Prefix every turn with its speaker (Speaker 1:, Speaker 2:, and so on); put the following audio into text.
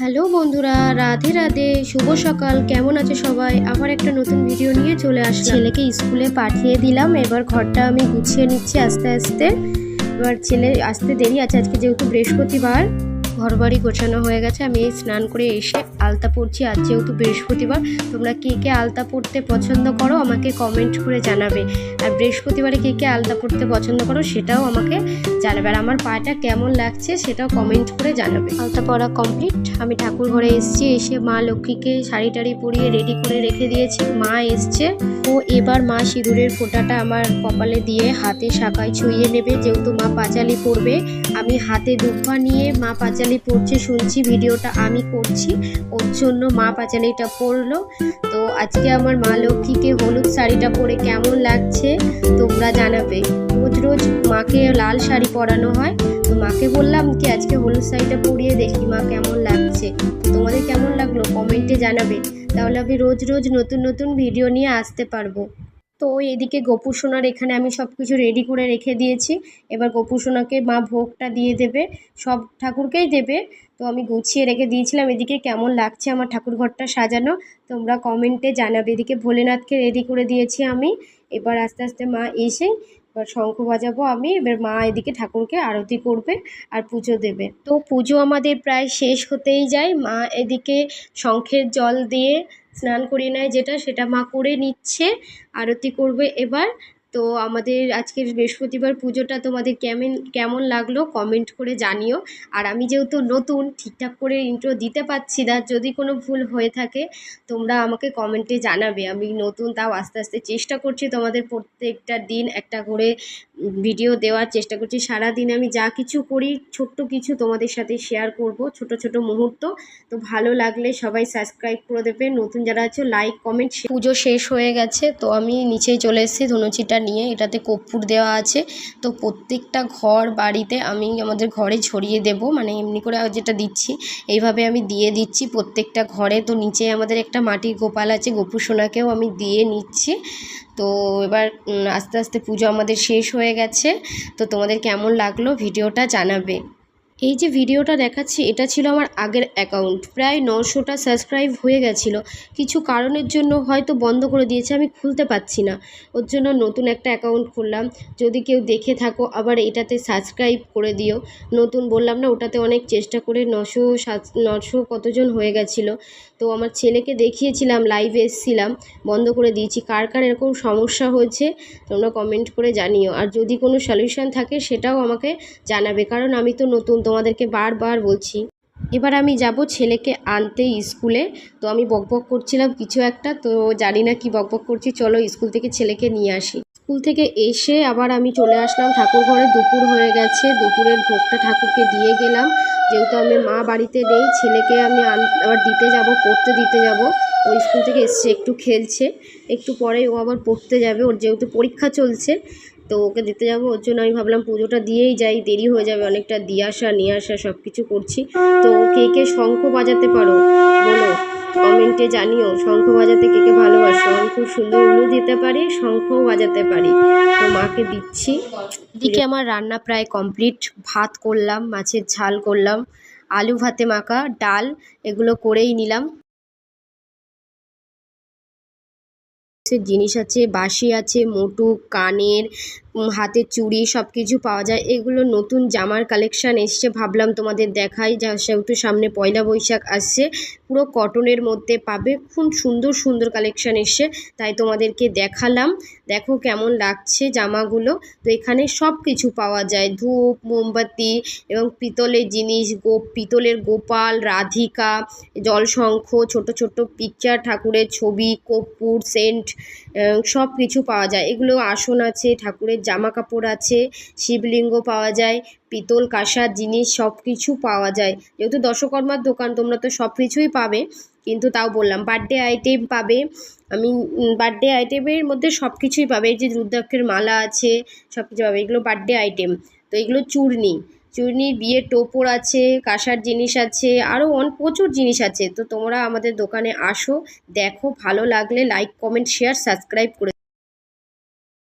Speaker 1: Hello বন্ধুরা, রাধে রাধে, শুভ সকাল। কেমন আছে সবাই? আবার একটা নতুন ভিডিও নিয়ে চলে আসলাম। ছেলেকে স্কুলে পাঠিয়ে দিলাম, এবার ঘরটা আমি গুছিয়ে নিচ্ছি আস্তে আস্তে। এবার ছেলে আসতে দেরি আছে, আজকে যেহেতু বৃহস্পতিবার। ঘরবাড়ি গোছানো হয়ে গেছে, আমি এই স্নান করে এসে আলতা পরছি। আজ যেহেতু বৃহস্পতিবার, তোমরা কে কে আলতা পরতে পছন্দ করো আমাকে কমেন্ট করে জানাবে। আর বৃহস্পতিবারে কে কে আলতা পরতে পছন্দ করো সেটাও আমাকে জানাবে। আর আমার পাটা কেমন লাগছে সেটাও কমেন্ট করে জানাবে। আলতা পরা কমপ্লিট, আমি ঠাকুর ঘরে এসেছি। এসে মা লক্ষ্মীকে শাড়ি টাড়ি পরিয়ে রেডি করে রেখে দিয়েছি। মা এসছে, ও এবার মা সিঁদুরের ফোঁটাটা আমার কপালে দিয়ে হাতে শাখায় ছুঁয়ে নেবে। যেহেতু মা পাঁচালি পরবে, আমি হাতে দুব্বা নিয়ে মা পাঁচালি পড়ছে শুনছি, ভিডিওটা আমি করছি, ওর জন্য মা পাঁচালিটা পরলো। তো আজকে আমার মা লক্ষ্মীকে হলুদ শাড়িটা পরে কেমন লাগছে তোমরা জানাবে। রোজ রোজ মাকে লাল শাড়ি পরানো হয়, তো মাকে বললাম কি আজকে হলুদ শাড়িটা পরিয়ে দেখি মা কেমন লাগছে। তোমাদের কেমন লাগলো কমেন্টে জানাবে, তাহলে আমি রোজ রোজ নতুন নতুন ভিডিও নিয়ে আসতে পারবো। তো এদিকে গোপু সোনার এখানে আমি সব কিছু রেডি করে রেখে দিয়েছি। এবার গোপু সোনাকে মা ভোগটা দিয়ে দেবে, সব ঠাকুরকেই দেবে। তো আমি গুছিয়ে রেখে দিয়েছিলাম। এদিকে কেমন লাগছে আমার ঠাকুর ঘরটা সাজানো তোমরা কমেন্টে জানাবে। এদিকে ভোলেনাথকে রেডি করে দিয়েছি আমি। এবার আস্তে আস্তে মা এসে এবার শঙ্খ বাজাবো আমি। এবার মা এদিকে ঠাকুরকে আরতি করবে আর পুজো দেবে। তো পুজো আমাদের প্রায় শেষ হতেই যায়। মা এদিকে শঙ্খের জল দিয়ে স্নান করিয়ে নেয়, সেটা মা করে নিচ্ছে, আরতি করবে এবার। তো আমাদের আজকের বৃহস্পতিবার পুজোটা তোমাদের কেমন লাগলো কমেন্ট করে জানিও। আর আমি যেহেতু নতুন, ঠিকঠাক করে ইন্ট্রো দিতে পারছি না, যদি কোনো ভুল হয়ে থাকে তোমরা আমাকে কমেন্টে জানাবে। আমি নতুন, তাও আস্তে আস্তে চেষ্টা করছি তোমাদের প্রত্যেকটা দিন একটা করে ভিডিও দেওয়ার চেষ্টা করছি। সারাদিন আমি যা কিছু করি ছোট্ট কিছু তোমাদের সাথে শেয়ার করব, ছোট ছোট মুহূর্ত। তো ভালো লাগলে সবাই সাবস্ক্রাইব করে দেবে, নতুন যারা আছে লাইক কমেন্ট। পুজো শেষ হয়ে গেছে, তো আমি নিচেই চলে এসেছি ধনুচিটা নিয়ে। এটাতে কর্পূর দেওয়া আছে, তো প্রত্যেকটা ঘর বাড়িতে আমি আমাদের ঘরে ছড়িয়ে দেব, মানে এমনি করে যেটা দিচ্ছি এইভাবে আমি দিয়ে দিচ্ছি প্রত্যেকটা ঘরে। তো নিচে আমাদের একটা মাটির গোপাল আছে, গোপু সোনাকেও আমি দিয়ে নিচ্ছি। তো এবার আস্তে আস্তে পুজো আমাদের শেষ হয়ে গেছে। তো তোমাদের কেমন লাগলো ভিডিওটা জানাবে। এই যে ভিডিওটা দেখাচ্ছি এটা ছিল আমার আগের অ্যাকাউন্ট, প্রায় 900টা সাবস্ক্রাইব হয়ে গেছিলো। কিছু কারণের জন্য হয়তো বন্ধ করে দিয়েছে, আমি খুলতে পারছি না, ওর জন্য নতুন একটা অ্যাকাউন্ট খুললাম। যদি কেউ দেখে থাকো আবার এটাতে সাবস্ক্রাইব করে দিও। নতুন বললাম না, ওটাতে অনেক চেষ্টা করে 900 কতজন হয়ে গেছিলো। তো আমার ছেলেকে দেখিয়েছিলাম, লাইভে এসেছিলাম, বন্ধ করে দিয়েছি। কার কার এরকম সমস্যা হয়েছে তোমরা কমেন্ট করে জানিও। আর যদি কোনো সলিউশন থাকে সেটাও আমাকে জানাবে, কারণ আমি তো নতুন, তোমাদেরকে বারবার বলছি। এবার আমি যাব ছেলেকে আনতে স্কুলে। তো আমি বকবক করছিলাম কিছু একটা, তো জানি না কি বকবক করছি। চলো স্কুল থেকে ছেলেকে নিয়ে আসি। স্কুল থেকে এসে আবার আমি চলে আসলাম ঠাকুর ঘরে। দুপুর হয়ে গেছে, দুপুরের ভোগটা ঠাকুরকে দিয়ে গেলাম। যেহেতু আমি মা বাড়িতে নেই, ছেলেকে আমি আবার দিতে যাব, পড়তে দিতে যাব। ও স্কুল থেকে এসছে, একটু খেলছে, একটু পরে ও আবার পড়তে যাবে, ওর যেহেতু পরীক্ষা চলছে। তো ওকে দিতে যাবো, ওর জন্য আমি ভাবলাম পুজোটা দিয়েই যাই, দেরি হয়ে যাবে অনেকটা, দিয়ে আসা নিয়ে আসা সব কিছু করছি। তো কে কে শঙ্খ বাজাতে পারো বলো, কমেন্টে জানিও। শঙ্খ বাজাতে কে কে ভালোবাসো? আমি খুব সুন্দর উলু দিতে পারি, শঙ্খও বাজাতে পারি। তো মাকে দিচ্ছি। এদিকে আমার রান্না প্রায় কমপ্লিট। ভাত করলাম, মাছের ঝাল করলাম, আলু ভাতে মাখা, ডাল, এগুলো করেই নিলাম। জিনিস আছে, বাঁশি আছে, মুটুক, কানের, হাতের চুড়ি সব কিছু পাওয়া যায়। এগুলো নতুন জামার কালেকশান এসছে, ভাবলাম তোমাদের দেখাই। যেহেতু সামনে পয়লা বৈশাখ আসছে, পুরো কটনের মধ্যে পাবে, খুব সুন্দর সুন্দর কালেকশান এসছে, তাই তোমাদেরকে দেখালাম। দেখো কেমন লাগছে জামাগুলো। তো এখানে সব কিছু পাওয়া যায়, ধূপ, মোমবাতি এবং পিতলের জিনিস, পিতলের গোপাল, রাধিকা, জলশঙ্খ, ছোট ছোট পিকচার, ঠাকুরের ছবি, কর্পূর, সেন্ট, সব কিছু পাওয়া যায়। এগুলো আসন আছে, ঠাকুরের জামা কাপড় আছে, শিবলিঙ্গ পাওয়া যায়, পিতল কাঁসার জিনিস সব কিছু পাওয়া যায়। যেহেতু দশকর্মার দোকান, তোমরা তো সব কিছুই পাবে, কিন্তু তাও বললাম বার্থডে আইটেম পাবে। আমি বার্থডে আইটেমের মধ্যে সব কিছুই পাবে। এই যে রুদ্রাক্ষের মালা আছে, সব কিছু পাবে, এগুলো বার্থডে আইটেম। তো এগুলো চূর্ণি, বিয়ের টোপর আছে, কাঁসার জিনিস আছে, আরও প্রচুর জিনিস আছে। তো তোমরা আমাদের দোকানে আসো, দেখো, ভালো লাগলে লাইক কমেন্ট শেয়ার সাবস্ক্রাইব করে